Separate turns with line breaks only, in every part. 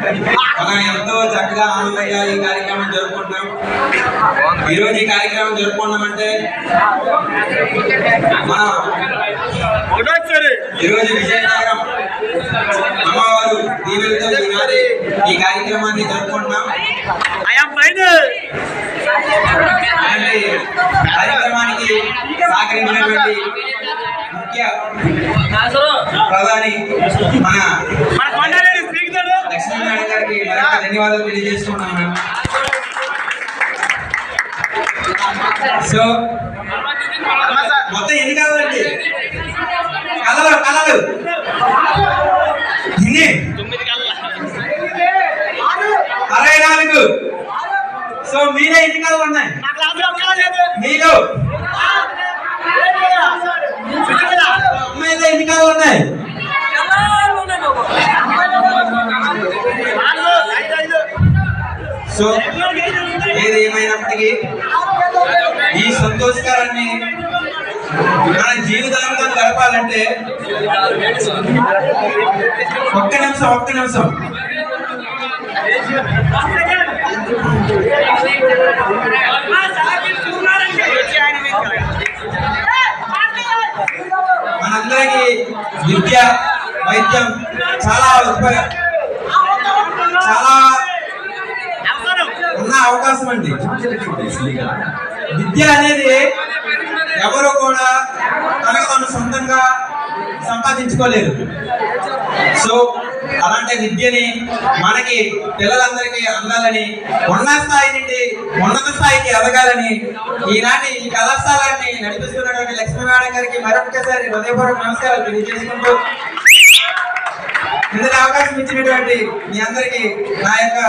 మనం ఎంతో చక్కగా ఆనందంగా ఈ కార్యక్రమం జరుపుకుంటున్నాం. ఈరోజు ఈ కార్యక్రమం జరుపుకున్నామంటే మనం ఈరోజు విజయనగరం అమ్మవారు దీవులతో ఈనాడు ఈ కార్యక్రమాన్ని జరుపుకుంటున్నాం. కార్యక్రమానికి సహకరించినటువంటి ముఖ్య ప్రధాని మన లక్ష్మీ మేడం గారికి మరొక ధన్యవాదాలు తెలియజేసుకున్నాను. సో మొత్తం ఎన్ని కావాలండి? కళలు ఎన్ని? 64. సో మీరే ఎన్ని కళలు ఉన్నాయి మీరు? అమ్మాయిలో ఎన్ని కళలు ఉన్నాయి? సో ఏది ఏమైనప్పటికీ ఈ సంతోషకరాన్ని మన జీవితాంతం గడపాలంటే ఒక్క నిమిషం మనందరికీ విద్య వైద్యం చాలా ఉన్న అవకాశం అండి. విద్య అనేది ఎవరు కూడా తనకు తను సొంతంగా సంపాదించుకోలేరు. సో అలాంటి విద్యని మనకి పిల్లలందరికీ అందాలని, ఉన్నత స్థాయి నుండి ఉన్నత స్థాయికి ఎదగాలని ఈనాటి ఈ కళాశాలని నడిపిస్తున్నటువంటి లక్ష్మీ మేడం గారికి మరొకసారి హృదయపూర్వక నమస్కారాలు తెలియజేసుకుంటూ ఇంతటి అవకాశం ఇచ్చినటువంటి మీ అందరికీ నా యొక్క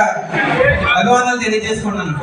అభివందనలు తెలియజేసుకున్నాను.